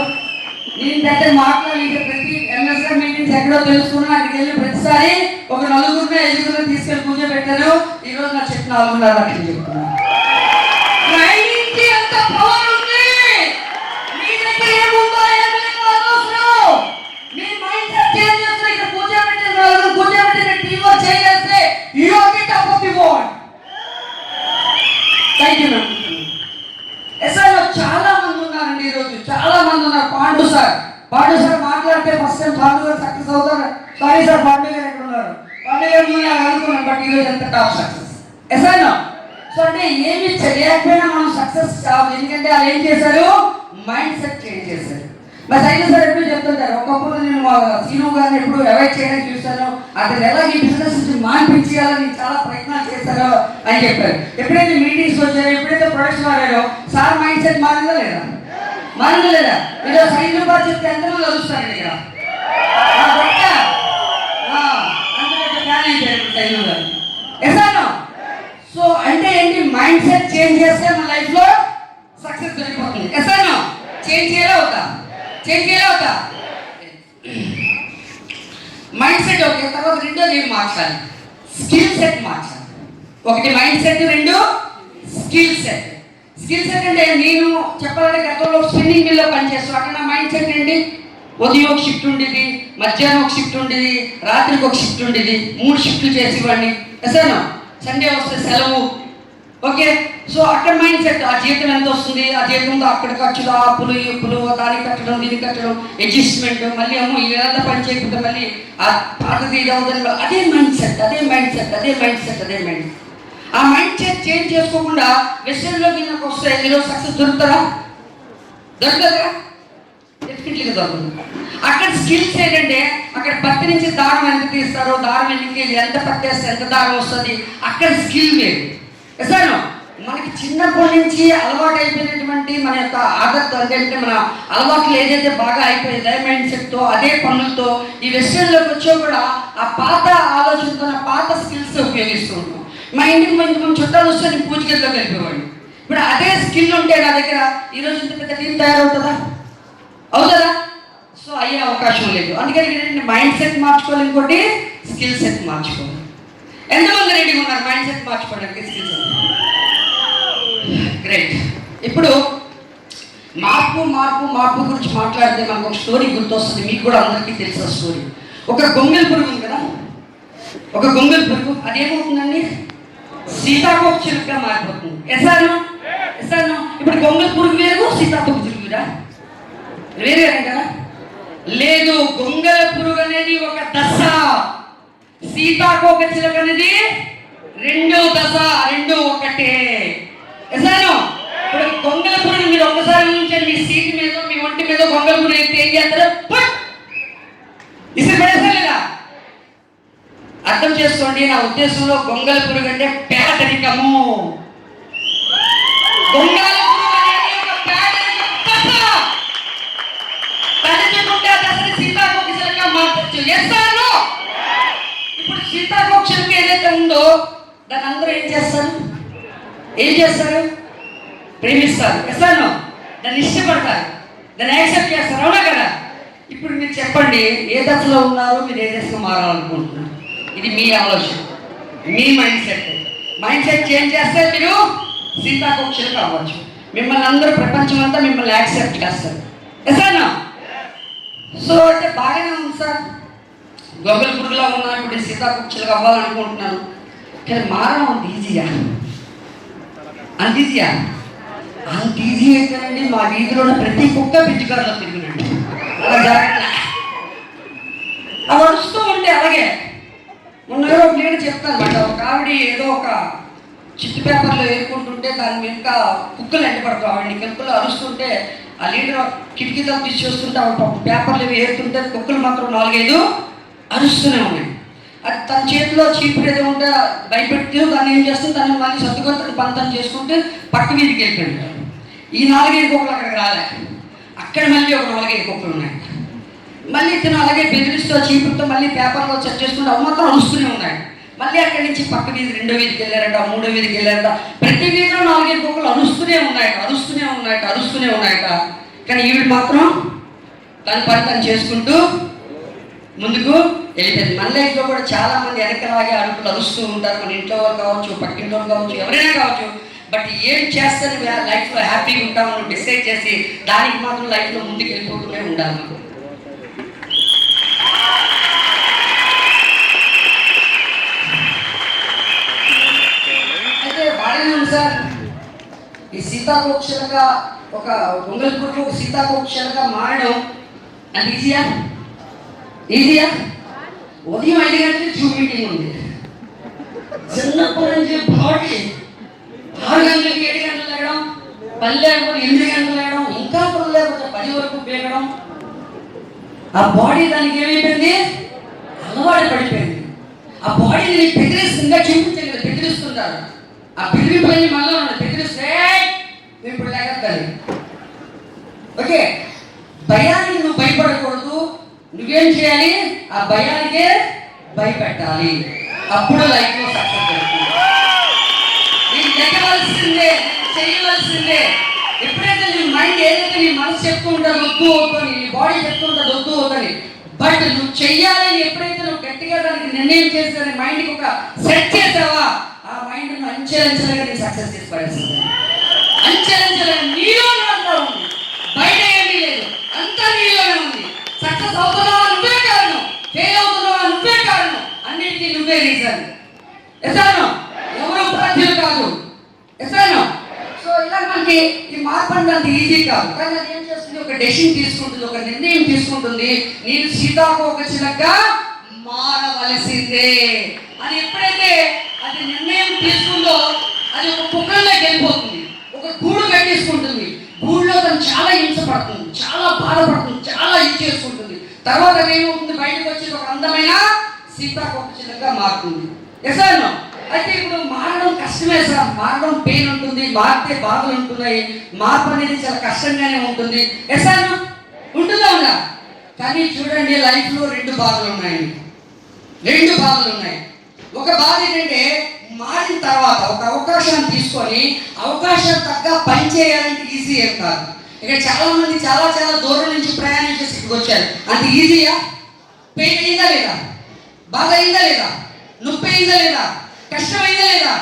నేను దగ్గర మాట్లాడి ప్రతి ఎంఎస్ఆర్ మీటింగ్స్ ఎక్కడో తెలుసుకున్నా, అక్కడికి వెళ్ళి ప్రతిసారి ఒక 4-5 తీసుకెళ్ళి పూజ పెట్టారు. ఈరోజు నా చెప్పిన 4.5 లక్షలు చెప్తున్నాను. ట్రైనింగ్కి ఎంత పవర్ ఉంది, మీ దగ్గర ఏముందో మీ మైండ్ సెట్ చేంజ్ చేస్తే, ఇక్కడ పూజ పెట్టిన టీమ్ వర్క్ చేస్తే you are the top of the world. Thank you ma'am. ఎస్ఐలో చాలా మంది ఉన్నారండి ఈరోజు, చాలా మంది ఉన్నారు. పాండు సార్ మాట్లాడితే ఫస్ట్ టైం పాండు గారు సక్సెస్ అవుతారు. సారీ సార్, పాండు గారు ఎక్కడ ఉన్నారు? పాండు గారు అనుకున్నాను, బట్ ఈరోజు ఎంత టాప్ సక్సెస్. ఎస్ఐలో సో అంటే ఏమి చేయకపోయినా మనం సక్సెస్ కాదు. ఎందుకంటే వాళ్ళు ఏం చేశారు? మైండ్ సెట్ చేంజ్ చేశారు. మరి సైన్ సార్ ఎప్పుడు చెప్తుంటారు, ఒకప్పుడు నేను మా సీను గారిని ఎప్పుడు అవాయిడ్ చేయడానికి చూస్తాను, అతను ఎలా ఈ బిజినెస్ నుంచి మాన్పించాలని చాలా ప్రయత్నాలు చేస్తారో అని చెప్పారు. ఎప్పుడైతే మీటింగ్స్ వచ్చారో, ఎప్పుడైతే ప్రొడక్షన్ మారారో సార్ మైండ్ సెట్ మారిందా లేదా? ఈరోజు సైన్ కూడా చెప్తే ఎంతమంది కలుస్తారండి ఇక్కడ? సో అంటే ఏంటి? మైండ్ సెట్ చేంజ్ చేస్తే మన లైఫ్ లో సక్సెస్ దొరికిపోతుంది. ఎసాను చేంజ్ చేయలేవుతా మైండ్ సెట్. ఓకే, తర్వాత రెండో నేను మార్చాలి, స్కిల్ సెట్ మార్చాలి. ఒకటి మైండ్ సెట్, 2 స్కిల్ సెట్. అంటే నేను చెప్పాలంటే గతంలో స్పిన్నింగ్ మిల్లో పనిచేస్తాను. అక్కడ నా మైండ్ సెట్ ఏంటి? ఉదయం ఒక షిఫ్ట్ ఉండేది, మధ్యాహ్నం ఒక షిఫ్ట్ ఉండేది, రాత్రికి ఒక షిఫ్ట్ ఉండేది, 3 షిఫ్ట్లు చేసేవాడిని. ఎసాను సండే వస్తే సెలవు. ఓకే, సో అక్కడ మైండ్ సెట్, ఆ జీతం ఎంత వస్తుంది, ఆ జీతంతో అక్కడ ఖర్చులు, అప్పులు ఇప్పులు, దానికి కట్టడం, దీనికి కట్టడం, అడ్జస్ట్మెంట్, మళ్ళీ అమ్మో ఈ ఏదంతా పని చేయకుండా మళ్ళీ ఆ పాతది ఇది అవుతుంది. అదే మైండ్ సెట్. ఆ మైండ్ సెట్ చేంజ్ చేసుకోకుండా వెస్టర్న్లోకి వస్తే ఈరోజు సక్సెస్ దొరుకుతుందా? డెఫినెట్లీగా దొరుకుతుంది. అక్కడ స్కిల్స్ ఏంటంటే, అక్కడ పత్తి నుంచి దారం ఎంత తీస్తారో, దారం ఎన్నికి ఎంత పట్టేస్తే ఎంత దారం వస్తుంది, అక్కడ స్కిల్ వేరు. సార్ మనకి చిన్నప్పటి నుంచి అలవాటు అయిపోయినటువంటి మన యొక్క ఆదత్ అంటే మన అలవాట్లు ఏదైతే బాగా అయిపోయిందో మైండ్ సెట్తో అదే పనులతో ఈ వెస్టర్న్లోకి వచ్చో కూడా ఆ పాత ఆలోచనతో ఆ పాత స్కిల్స్ ఉపయోగిస్తూ ఉంటాం. మా ఇంటికి మంచి చుట్టాలు వస్తే నేను పూజగదిలోకి వెళ్ళిపోవాడిని. ఇప్పుడు అదే స్కిల్ ఉంటే నా దగ్గర ఈరోజు ఇంత పెద్ద టీం తయారవుతుందా? అవుతుందా? సో అయ్యే అవకాశం లేదు. అందుకని మైండ్ సెట్ మార్చుకోవాలి, ఇంకోటి స్కిల్ సెట్ మార్చుకోవాలి. ఎంతమంది రెడీగా ఉన్నారు మైండ్ సెట్ మార్చుకోవడానికి, స్కిల్ సెట్? గ్రేట్. ఇప్పుడు మార్పు మార్పు మార్పు గురించి మాట్లాడితే మనకు ఒక స్టోరీ గుర్తొస్తుంది. మీకు కూడా అందరికీ తెలిసిన స్టోరీ. ఒక గొంగెల పురుగు ఉంది కదా, ఒక గొంగెల పురుగు అదేమవుతుందండి, సీతాకోక చిలుకగా మారిపోతుంది. ఎసాను ఎసాను ఇప్పుడు గొంగెల పురుగు వేరు, సీతాకోక చిలుకురా వేరే కదా? లేదు, గొంగెల పురుగు అనేది ఒక దశ, సీతాకోక చిలుక అనేది రెండో దశ, రెండు ఒకటే. ఎసాను ఇప్పుడు గొంగెల పురుగు మీరు ఒక్కసారి ఉంచండి, మీ సీట్ మీద మీ ఒంటి మీద గొంగెల పురుగు అయితే ఏం చేస్తారు? ఇసురు పడేస్తారు లేదా? అర్థం చేసుకోండి, నా ఉద్దేశంలో గొంగెల పురుగు అంటే పేదరికము. గొంగెల పురుగు అనేది ఒక పేదరికం దశ. తలుచుకుంటే ఆ దశని సీతాకోక చిలుకగా మార్చచ్చు. ఎస్సాను ఇప్పుడు సీతాకోక చిలుక ఏదైతే ఉందో దాన్ని అందరూ ఏం చేస్తారు? ఏం చేస్తారు? ప్రేమిస్తారు. ఎస్సాను దాన్ని ఇష్టపడతారు, దాన్ని యాక్సెప్ట్ చేస్తారు. అవునా కదా? ఇప్పుడు మీరు చెప్పండి, ఏ దశలో ఉన్నారు, మీరు ఏ దశలో మారాలనుకుంటున్నారు? ఇది మీ ఆలోచన, మీ mind set. Mind set change చేస్తే మీరు సీతాకోక చిలుక అవ్వచ్చు. మిమ్మల్ని అందరూ ప్రపంచం అంతా మిమ్మల్ని యాక్సెప్ట్ చేస్తారు. ఎస్సాను సో అంటే బాగానే ఉంది సార్, గొంగెల పురుగులా ఉన్నా, ఇప్పుడు సీతాకోక చిలుక అవ్వాలనుకుంటున్నాను. కానీ మారడం అంత ఈజీయా? అంత ఈజీయా? అంత ఈజీ అయితేనండి మా వీధిలో ఉన్న ప్రతి కుక్క పిచ్చికారులో తిరిగినట్టు అలా జరగట్లే. అవి అరుస్తూ ఉంటే అలాగే మొన్న ఒక లీడర్ చెప్తాను మాట, ఒక ఆవిడ ఏదో ఒక చిట్టు పేపర్లో ఏరుకుంటుంటే దాని వెనుక కుక్కలు ఎండపడతావు. ఆవిడని కుక్కలు అరుస్తుంటే ఆ లీడర్ కిటికీతో తీసి చూస్తుంటే ఆవిడ పేపర్లు ఏరుతుంటే కుక్కలు మాత్రం 4-5 అరుస్తూనే ఉన్నాయి. అది తన చేతిలో చీపురు ఏదో ఉంటే భయపెట్టి దాన్ని ఏం చేస్తుంది, తను మళ్ళీ సర్దుకొని తను పంతం చేసుకుంటే పక్క వీధికి వెళ్ళిపోయింది. ఈ 4-5 కుక్కలు అక్కడికి రాలే, అక్కడ మళ్ళీ ఒక 4-5 కుక్కలు ఉన్నాయి. మళ్ళీ తను అలాగే బెదిరిస్తూ చీపురుతో మళ్ళీ పేపర్లో సెట్ చేసుకుంటే అవి మాత్రం అరుస్తూనే ఉన్నాయి. మళ్ళీ అక్కడి నుంచి పక్క వీధి 2వ వీధికి వెళ్ళారట, 3వ వీధికి వెళ్ళారట. ప్రతి వీధిలో 4-5 కుక్కలు అరుస్తూనే ఉన్నాయట. కానీ ఈవిడ మాత్రం తన పని తను చేసుకుంటూ ముందుకు వెళ్ళిపోయింది. మన లైఫ్లో కూడా చాలా మంది వెనకలాగే అడుగులు అరుస్తూ ఉంటారు. మన ఇంట్లో వాళ్ళు కావచ్చు, పక్కింట్లో వాళ్ళు కావచ్చు, ఎవరైనా కావచ్చు. బట్ ఏం చేస్తే లైఫ్లో హ్యాపీగా ఉంటామని డిసైడ్ చేసి దానికి మాత్రం లైఫ్లో ముందుకు వెళ్ళిపోతూనే ఉండాలి. అయితే బాగానే ఉంది సార్, ఈ సీతాకోక చిలుక ఒక గొంగెల పురుగు ఒక సీతాకోక చిలుక మారడం అది ఈజీయా? ఉదయం 5 గంటలకి జూమ్ మీటింగ్ ఉంది. చిన్నప్పటి నుంచి బాడీ 6 గంటలకి 7 గంటలు లేగడం, పని లేకపోతే 8 గంటలు లేగడం, ఇంకా పని లేకపోతే 10 వరకు పేగడం. ఆ బాడీ దానికి ఏమైపోయింది? అలవాటు పడిపోయింది. ఆ బాడీని బెదిరిస్తుందా? చూపించండి కదా, బెదిరిస్తుంటారు. ఆ బెదిరింపులన్నీ మళ్ళీ బెదిరిస్తే ఇప్పుడు లేకపోతే ఓకే. భయానికి నువ్వు భయపడకూడదు, నువ్వేం చేయాలి? ఆ భయానికే భయపెట్టాలి. అప్పుడు లైఫ్లో సక్సెస్ అవుతుంది. నీకు ఎక్కవలసిందే, చేయవలసిందే. ఎప్పుడైతే నీ మైండ్ ఏదైతే నీ మనసు చెప్తూ ఉంటుంది వద్దు అవుతుంది, నీ బాడీ చెప్తూ ఉంటుంది వద్దు అవుతుంది, బట్ నువ్వు చెయ్యాలని ఎప్పుడైతే నువ్వు గట్టిగా దానికి నిర్ణయం చేసి మైండ్కి ఒక సెట్ చేసావా, ఆ మైండ్ నువ్వు అంచెలంచెలుగా నీ సక్సెస్ చేసి పడేస్తుంది. అంచెలంచెలుగా నీలోనే అంతా ఉంది, బయట ఏమీ లేదు, అంతా నీలోనే ఉంది. సక్సెస్ అవుతున్నావా నువ్వే కారణం, ఫెయిల్ అవుతున్నావా నువ్వే కారణం, అన్నిటికీ నువ్వే రీజన్. ఎసాను ఎవరు ఉపాధ్యులు కాదు. ఎసాను సో ఇలా మనకి ఈ మార్పు అంటే అంత ఈజీ కాదు. కానీ అది ఏం చేస్తుంది? ఒక డెసిషన్ తీసుకుంటుంది, ఒక నిర్ణయం తీసుకుంటుంది. నేను సీతాకోక చిలుకగా మారవలసిందే అని ఎప్పుడైతే అది నిర్ణయం తీసుకుందో అది ఒక కుక్కల్లోకి వెళ్ళిపోతుంది, ఒక గూడు కట్టేసుకుంటుంది. గూడులో తను చాలా హింసపడుతుంది, చాలా బాధపడుతుంది, చాలా ఇచ్చేసుకుంటుంది. తర్వాత ఏమవుతుంది? బయటకు వచ్చి ఒక అందమైన సీతాకోక చిలుకగా మారుతుంది. ఎసాను అయితే ఇప్పుడు మారడం కష్టమే సార్, మారడం పెయిన్ ఉంటుంది, మారితే బాధలు ఉంటున్నాయి, మార్పు అనేది చాలా కష్టంగానే ఉంటుంది. ఎస్ సార్ ఉంటుందా ఉందా? కానీ చూడండి, లైఫ్లో రెండు బాధలు ఉన్నాయండి, రెండు బాధలు ఉన్నాయి. ఒక బాధ ఏంటంటే మారిన తర్వాత ఒక అవకాశాన్ని తీసుకొని అవకాశం తగ్గ పని చేయాలంటే ఈజీ ఏం కాదు. ఇక్కడ చాలా మంది చాలా చాలా దూరం నుంచి ప్రయాణం చేసి ఇక్కడికి వచ్చారు. అంత ఈజీయా? పెయిన్ అయిందా లేదా? బాధ అయిందా లేదా? నొప్పి అయిందా లేదా? కష్టమైందా లేదా?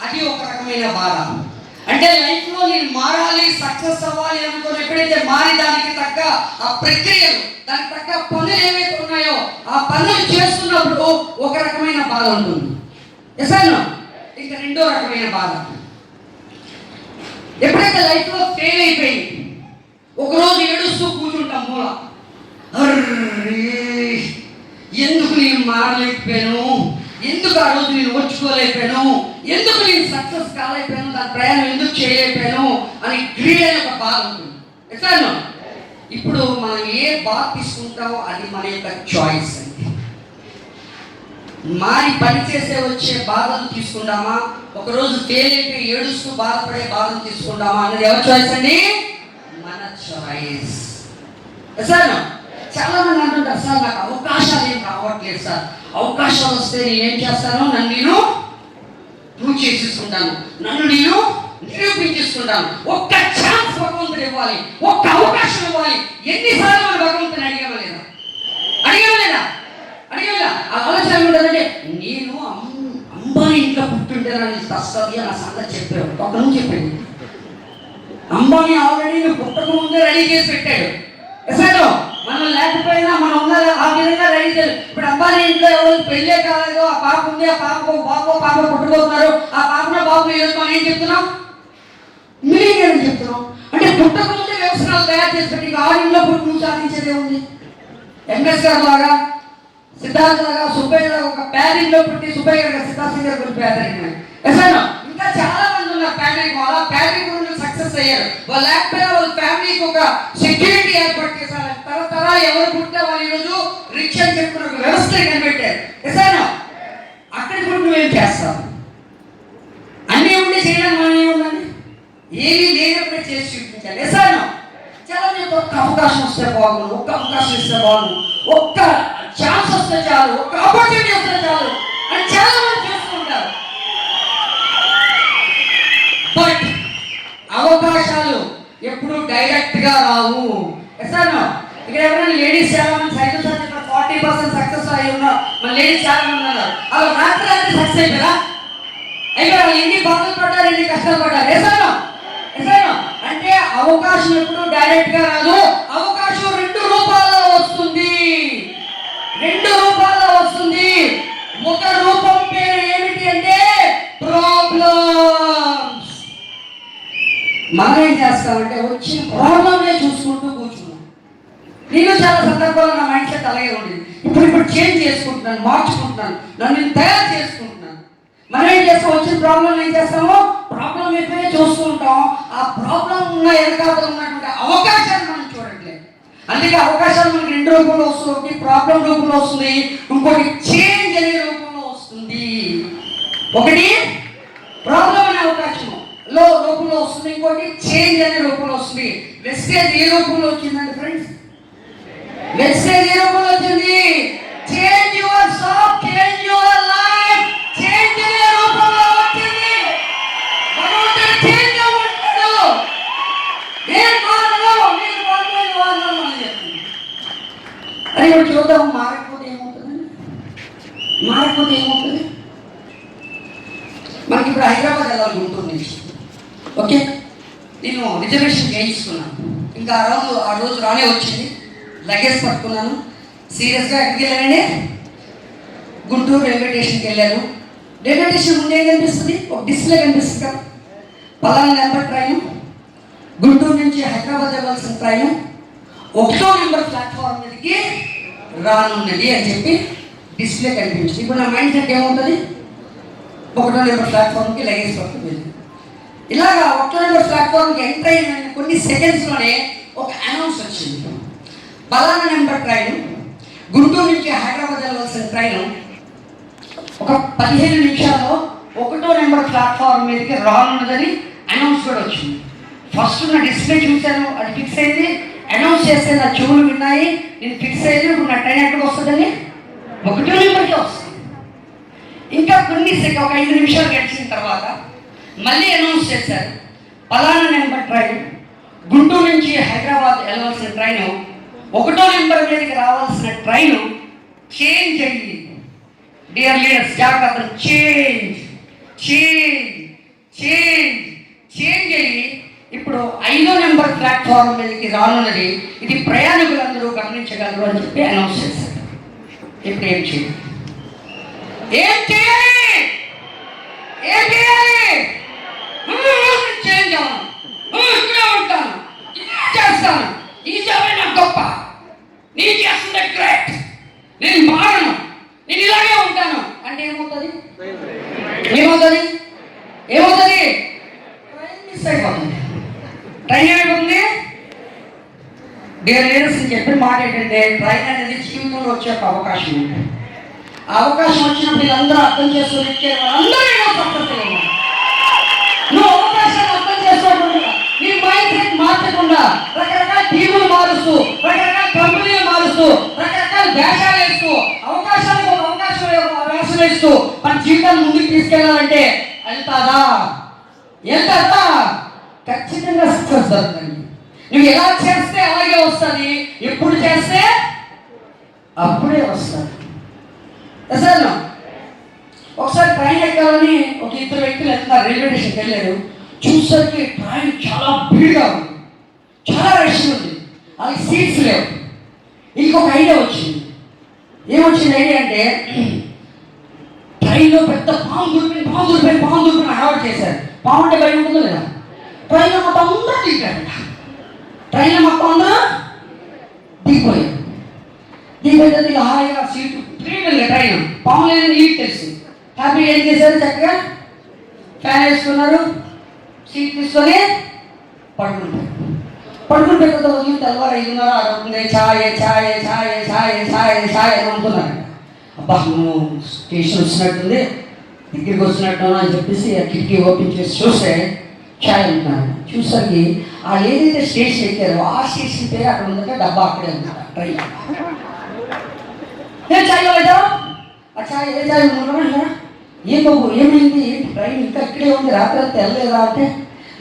అది ఒక రకమైన బాధ. అంటే లైఫ్లో నేను మారాలి, సక్సెస్ అవ్వాలి అనుకుని ఎప్పుడైతే మారి దానికి తగ్గ ఆ ప్రక్రియలు, దానికి తగ్గ పనులు ఏవైతే ఉన్నాయో ఆ పనులు చేస్తున్నప్పుడు ఒక రకమైన బాధ ఉంటుంది. ఎసాను ఇంకా రెండో రకమైన బాధ, ఎప్పుడైతే లైఫ్లో ఫెయిల్ అయిపోయింది, ఒకరోజు ఏడుస్తూ కూర్చుంటాం మూల, ఎందుకు నేను మారలేకపోయాను, ఎందుకు ఆ రోజు నేను ఓర్చుకోలేకపోయాను, ఎందుకు నేను సక్సెస్ కాలేకపోయాను, దాని ప్రయాణం ఎందుకు చేయలేకపోయాను అని గ్రీడ్ అనే ఒక బాధ ఉంటుంది. ఎట్లాను ఇప్పుడు మనం ఏ బాధ తీసుకుంటామో అది మన యొక్క చాయిస్ అండి. మారి పని చేసే వచ్చే బాధలు తీసుకుంటామా, ఒకరోజు ఫెయిల్ అయిపోయి ఏడుస్తూ బాధపడే బాధలు తీసుకుంటామా అన్నది ఎవరి చాయిస్ అండి? మన చాయిస్. సార్ చాలా మంది అంటుంటారు, సార్ నాకు అవకాశాలు ఏం రావట్లేదు సార్, అవకాశాలు వస్తే నేను ఏం చేస్తాను, నన్ను నేను ప్రూవ్ చేసేసుకుంటాను, నన్ను నేను నిరూపించేసుకుంటాను. ఒక్క ఛాన్స్ భగవంతుడు ఇవ్వాలి, ఒక్క అవకాశం ఇవ్వాలి. ఎన్నిసార్లు మన భగవంతుని అడిగామా లేదా? అడిగామా లేదా? అడిగామా? ఆ ఆలోచన ఉంటుందంటే, నేను అంబానీ ఇంట్లో పుట్టుంటే నన్ను తస్తది అని సంగతి చెప్పాడు, ఒక నుంచి చెప్పాడు. అంబానీ ఆల్రెడీ నువ్వు పుట్టక ముందే రెడీ చేసి పెట్టాడు. ఎసాను మనం లేకపోయినా మనం ఉన్న ఆ విధంగా రెడీ చేయాలి. ఇప్పుడు అంబానీ ఇంట్లో ఎవరు పెళ్ళే కాలేదు, ఆ పాప ఉంది, ఆ పాప పాప పుట్టుకోతున్నారు, ఆ పాపను బాబు ఈరోజు మనం ఏం చెప్తున్నాం? మీరేం ఏమని చెప్తున్నాం అంటే పుట్టక ముందే వ్యవస్థలు తయారు చేసి పెట్టి ఆ ఇంట్లో పుట్టి నువ్వు సాధించేదే ఉంది. ఎంఎస్ గారు లాగా, సిద్ధార్థ లాగా, సుబ్బయ్య లాగా ఒక పేదరిలో పుట్టి, సుబ్బయ్య గారు సిద్ధార్థ గారు పుట్టి పేదరికం. ఎసాను ఇంకా చాలా మంది ఉన్నారు పేదరికం, అలా పేదరికం సక్సెస్ అయ్యారు. వాళ్ళు లేకపోయినా వాళ్ళ ఫ్యామిలీకి ఒక సెక్యూరిటీ ఏర్పాటు చేశారు. తరతరాలు ఎవరు పుట్టినా వాళ్ళు ఈరోజు రిచ్ అని చెప్పుకున్న ఒక వ్యవస్థ కనిపెట్టారు. ఎసాను అక్కడికి కూడా నువ్వేం చేస్తావు? అన్నీ ఉండి చేయడానికి మనం ఏముందండి? ఏమీ లేనప్పుడే చేసి చూపించాలి. ఎసాను చాలా మంది ఒక్క అవకాశం వస్తే బాగుండు, ఒక్క అవకాశం ఇస్తే బాగుండు, ఒక్క ఛాన్స్ వస్తే చాలు, ఒక్క ఆపర్చునిటీ వస్తే చాలు అని చాలా మంది చేసుకుంటారు. బట్ అవకాశాలు ఎప్పుడు డైరెక్ట్ గా రావు. ఎసాను ఇక్కడ ఎవరైనా లేడీస్ చాలా మంది సైకిల్ 40% సక్సెస్ అయి ఉన్నారు, మన లేడీస్ చాలా మంది ఉన్నారు. అలా రాత్రి సక్సెస్ అయిపోయారా? అయిపోయారు. ఎన్ని బాధలు పడ్డారు, ఎన్ని కష్టాలు పడ్డారు. ఎసాను ఎసాను అంటే అవకాశం ఎప్పుడు డైరెక్ట్ గా రాదు. అవకాశం రెండు రూపాల్లో వస్తుంది, రెండు రూపాల్లో వస్తుంది. ఒక రూపం పేరు ఏమిటి అంటే ప్రాబ్లమ్స్. మనం ఏం చేస్తామంటే వచ్చిన ప్రాబ్లమే చూసుకుంటూ కూర్చున్నాం. నేను చాలా సందర్భాల్లో నా మైండ్ సెట్ అలాగే ఉండేది. ఇప్పుడు చేంజ్ చేసుకుంటున్నాను, మార్చుకుంటున్నాను, నన్ను నేను తయారు చేసుకుంటున్నాను. మనం ఏం చేస్తాం, వచ్చిన ప్రాబ్లం ఏం చేస్తామో ప్రాబ్లం ఎప్పుడే చూస్తూ ఉంటాం. ఆ ప్రాబ్లం ఉన్న వెనకాల ఉన్నటువంటి అవకాశాన్ని మనం చూడట్లేదు. అందుకే అవకాశాలు మనకి రెండు రూపంలో వస్తుంది. ఒకటి ప్రాబ్లం రూపంలో వస్తుంది, ఇంకోటి చేంజ్ అనే రూపంలో వస్తుంది. ఒకటి ప్రాబ్లం అనే అవకాశం రూపంలో వస్తుంది, ఇంకోటి చేంజ్ అనే రూపంలో వస్తుంది. వెస్టేజ్ ఏ రూపంలో వచ్చిందండి ఫ్రెండ్స్? వెస్టేజ్ ఏ రూపంలో వచ్చింది? చేంజ్ యువర్ సాఫ్, చేంజ్ యువర్ లైఫ్, చేంజ్ అనే రూపంలో వచ్చింది. భగవంతుడు చేంజ్ అవ్వట్లేదు, నేను మారను, నేను మారను అని చెప్తుంది. అది ఇప్పుడు చూద్దాం, మారకపోతే ఏమవుతుంది? మారకపోతే ఏమవుతుంది? మనకి ఇప్పుడు హైదరాబాద్ వెళ్ళాలి గుంటూరు నుంచి. ఓకే, నేను రిజర్వేషన్ చేయించుకున్నాను. ఇంకా ఆ రోజు రానే వచ్చింది. లగేజ్ పట్టుకున్నాను, సీరియస్గా ఎక్కడికి వెళ్ళానండి? గుంటూరు రైల్వే స్టేషన్కి వెళ్ళాను. రైల్వే స్టేషన్ ముందు ఏం కనిపిస్తుంది? ఒక డిస్ప్లే కనిపిస్తుంది కదా, పలానా నెంబర్ ట్రైన్, గుంటూరు నుంచి హైదరాబాద్ వెళ్ళాల్సిన ట్రైన్ 1వ నెంబర్ ప్లాట్ఫామ్ మీదకి రానున్నది అని చెప్పి డిస్ప్లే కనిపించింది. ఇప్పుడు నా మైండ్ సెట్ ఏమవుతుంది? 1వ నెంబర్ ప్లాట్ఫామ్కి లగేజ్ పడుతుంది. ఇలాగా 1వ నెంబర్ ప్లాట్ఫామ్కి ఎంటర్ అయిన కొన్ని సెకండ్స్లోనే ఒక అనౌన్స్ వచ్చింది, పలానా నెంబర్ ట్రైన్ గుంటూరు నుంచి హైదరాబాద్ వెళ్ళవలసిన ట్రైన్ ఒక 15 నిమిషాల్లో ఒకటో నెంబర్ ప్లాట్ఫామ్ మీదకి రానున్నదని అనౌన్స్ కూడా వచ్చింది. ఫస్ట్ నా డిస్ప్లే చూశాను, అది ఫిక్స్ అయింది. అనౌన్స్ చేస్తే నా చెవులు విన్నాయి, నేను ఫిక్స్ అయ్యింది. ఇప్పుడు నా ట్రైన్ ఎక్కడికి వస్తుందని ఒకటో నెంబర్కి వస్తుంది. ఇంకా ఒక 5 నిమిషాలు గడిచిన తర్వాత మళ్ళీ అనౌన్స్ చేశారు, పలానా నెంబర్ ట్రైన్ గుంటూరు నుంచి హైదరాబాద్ వెళ్ళవలసిన ట్రైను ఒకటో నెంబర్ మీదకి రావాల్సిన ట్రైను చేంజ్ అయ్యింది. డియర్ లీడర్స్ జాగ్రత్త, చేంజ్ చేంజ్ చేంజ్ చేంజ్ అయ్యి ఇప్పుడు 5వ నెంబర్ ప్లాట్ఫామ్ మీదకి రానున్నది. ఇది ప్రయాణికులందరూ గమనించగలరు అని చెప్పి అనౌన్స్ చేశారు. ఇప్పుడు ఏం చేయాలి? ఏం చేయాలి? ఏం చేయాలి? చేంజ్ అవ్వను, ఇక్కడే ఉంటాను, చేస్తాను, ఈ జాబే నాకు గొప్ప, నీ చేస్తుంటే గ్రేట్, నేను మారను, నేను ఇలాగే ఉంటాను అంటే ఏమవుతుంది? ఏమవుతుంది? ఏమవుతుంది? ట్రైన్ మిస్ అయిపోతుంది. ట్రైన్ ఏమైపోతుంది? డియర్ లీడర్స్ చెప్పిన మాట ఏంటంటే, ట్రైన్ అనేది జీవితంలో వచ్చే ఒక అవకాశం ఉంది. ఆ అవకాశం వచ్చినప్పుడు వీళ్ళందరూ అర్థం చేసుకుని అందరూ నువ్వు అవకాశాన్ని అర్థం చేసుకోకుండా, నీ మైండ్ సెట్ మార్చకుండా, రకరకాల టీములు మారుస్తూ, రకరకాల కంపెనీలు మారుస్తూ, రకరకాల వేషాలు వేస్తూ, అవకాశాలకు ఒక అవకాశం వేషం వేస్తూ మన జీవితాన్ని ముందుకు తీసుకెళ్ళాలంటే వెళ్తాదా? ఖచ్చితంగా సక్సెస్ జరుగుతుంది. నువ్వు ఎలా చేస్తే అలాగే వస్తుంది, ఎప్పుడు చేస్తే అప్పుడే వస్తుంది. సార్ ఒకసారి ట్రైన్ ఎక్కాలని ఒక 2 వ్యక్తులు వెళ్తున్నారు, రైల్వే స్టేషన్కి వెళ్ళారు. చూసరికి ట్రైన్ చాలా భీడుగా ఉంది, చాలా రష్ ఉంది, అది సీట్స్ లేవు. ఇంకొక ఐడియా వచ్చింది. ఏమొచ్చింది ఐడియా అంటే, ట్రైన్లో పెద్ద పాము దూరిపోయి అలవాటు చేశారు. పాము అంటే భయం ఉంటుందో లేదా? ట్రైన్లో మొత్తం అందరూ దిగిపోయారు. ట్రైన్లో మొత్తం అందరూ దిగిపోయారు. దిగిపోతే హాయిగా సీటు ఫ్రీగా ట్రైన్, పాము లేదని నీకు తెలుసు. హ్యాపీ ఏం చేశారు? చక్కగా ఫ్యాన్ వేసుకున్నారు, సీట్ తీసుకొని పడుకుని పెట్టడంతో ఉదయం తెల్లవారు 5:30 అవుతుంది. ఛాయ్ ఛాయ్ ఛాయ్ ఛాయ్ ఛాయ్ ఛాయ్ అని అనుకున్నాను. అబ్బా నువ్వు స్టేషన్ వచ్చినట్టుంది, దగ్గరికి వచ్చినట్టు అని చెప్పేసి ఆ కిటికీ ఓపెన్ చేసి చూస్తే ఛాయ్ అంటున్నాను. చూసరికి వాళ్ళు ఏదైతే స్టేషన్ ఎక్కారో ఆ స్టేషన్ పేరు అక్కడ ఉందంటే డబ్బా అక్కడే ఉందట ట్రైన్. ఛాయ్ అవుతా ఆ ఛాయ్ ఏ ఛాయ్ ఉన్నారా? ఏ బాబు ఏమైంది? ఏంటి ట్రైన్ ఇంకా ఇక్కడే ఉంది, రాత్రి అంతా వెళ్ళలేదా అంటే,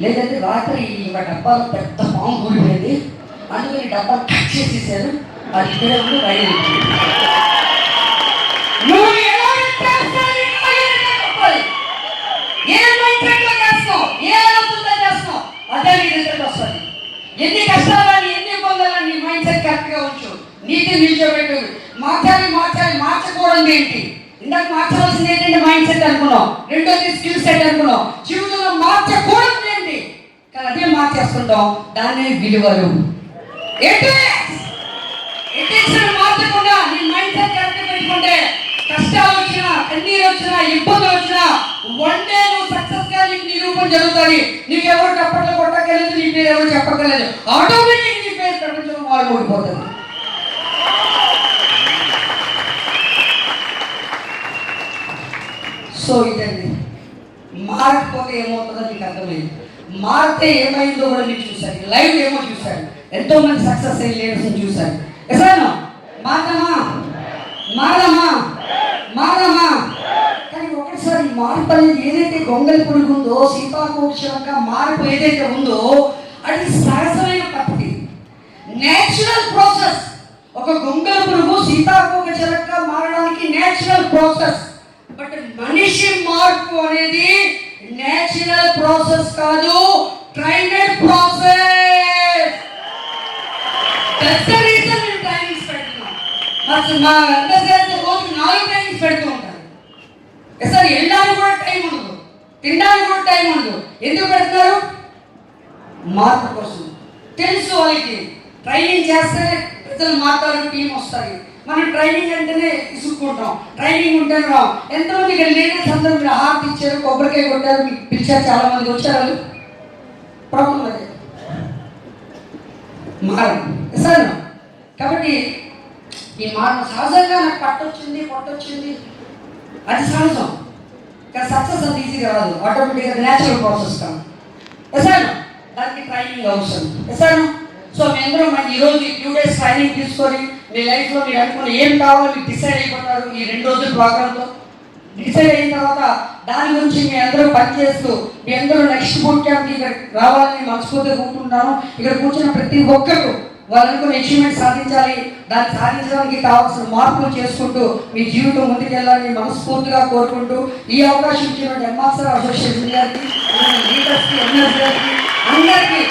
లేదంటే రాత్రి ఒక డబ్బాలో పెద్ద పాము కూలిపోయింది, అందుకని డబ్బా కట్ చేసేసారు, అది ఇక్కడే ఉంది, రైలు అదే నీ రిజల్ట్ వస్తుంది. ఎన్ని కష్టాలని ఎన్ని ఇబ్బందులని నీ మైండ్ సెట్ కరెక్ట్గా ఉంచు, నీతి నిల్చోబెట్టు. మార్చకూడదు ఏంటి? ఇందాక మార్చవలసింది ఏంటంటే మైండ్ సెట్ అనుకున్నాం, రెండోది స్కిల్ సెట్ అనుకున్నాం. జీవితంలో మార్చకూడదు ఏంటి? కానీ అదే మార్చేస్తుంటాం, దాన్ని విలువలు మార్చకుండా నీ మైండ్ సెట్ కరెక్ట్ పెట్టుకుంటే కష్టాలు వచ్చినా, కన్నీరు వచ్చినా, ఇబ్బందులు వచ్చినా వన్ డే నువ్వు సక్సెస్ గా నీకు నిరూపణ జరుగుతుంది. నీకు ఎవరు చప్పట్లు కొట్టక్కర్లేదు, నీ పేరు ఎవరు చెప్పక్కర్లేదు, ఆటోమేటిక్ నీ పేరు ప్రపంచంలో మారిపోతుంది. సో ఇదండి, మారకపోతే ఏమవుతుందో మీకు అర్థమైంది. మారితే ఏమైందో కూడా మీరు చూశారు, లైవ్ ఏమో చూశారు, ఎంతో మంది సక్సెస్ అయిన లీడర్స్ని చూశారు. ఎసాను మారదామా కానీ ఒకటిసారి మార్పు అనేది ఏదైతే గొంగలి పురుగు ఉందో, సీతాకోక్షక మార్పు ఏదైతే ఉందో అది సహజమైన పద్ధతి, నేచురల్ ప్రాసెస్. ఒక గొంగలి పురుగు సీతాకోక చిలక మారడానికి నేచురల్ ప్రాసెస్. బట్ మనిషి మార్పు అనేది నేచురల్ ప్రాసెస్ కాదు, trained process. That's the reason మేము ట్రైనింగ్స్ పెడుతున్నాం. మా రోజుకి 4 ట్రైనింగ్స్ పెడుతూ ఉంటారు. సార్ వెళ్ళడానికి కూడా టైం ఉండదు, తినడానికి కూడా టైం ఉండదు. ఎందుకు పెడుతున్నారు? మార్పు కోసం. తెలుసు వాళ్ళకి ట్రైనింగ్ చేస్తే ప్రజలు మారుతారు, టీం వస్తారు. మనం ట్రైనింగ్ అంటేనే ఇసుక్కుంటాం, ట్రైనింగ్ ఉంటేనే రావు. ఎంతమంది ఇక్కడ లీడర్స్ అందరూ మీరు హార్ట్ ఇచ్చారు, కొబ్బరికాయ కొట్టారు, మీకు పిలిచారు, చాలా మంది వచ్చారు. ప్రాబ్లం అదే మారదు సార్. కాబట్టి ఈ మార్పు సహజంగా నాకు పొట్టొచ్చింది అది సహజం. కానీ సక్సెస్ అంత ఈజీగా రాదు, ఆటోమేటిక్గా న్యాచురల్ ప్రాసెస్ కాదు. ఎసాను దానికి ట్రైనింగ్ అవసరం. ఎసాను సో మీ అందరూ మనకి ఈరోజు 2 days ట్రైనింగ్ తీసుకొని మీ లైఫ్లో మీరు అనుకున్న ఏం కావాలో మీకు డిసైడ్ అయిపోతారు. ఈ 2 రోజుల ప్రోగ్రామ్తో డిసైడ్ అయిన తర్వాత దాని గురించి మీ అందరూ పనిచేస్తూ మీ అందరూ నెక్స్ట్ బూట్ క్యాంప్కి ఇక్కడ రావాలని మనస్ఫూర్తిగా కోరుకుంటున్నాను. ఇక్కడ కూర్చున్న ప్రతి ఒక్కరు వాళ్ళు అనుకున్న అచీవ్మెంట్ సాధించాలి, దాన్ని సాధించడానికి కావాల్సిన మార్పులు చేసుకుంటూ మీ జీవితం ముందుకెళ్ళాలని మనస్ఫూర్తిగా కోరుకుంటూ ఈ అవకాశం ఇచ్చిన ఎంఆర్సర్ అసోసియేషన్ గారికి, లీడర్స్కి, ఎన్ఎస్ గారికి అందరికీ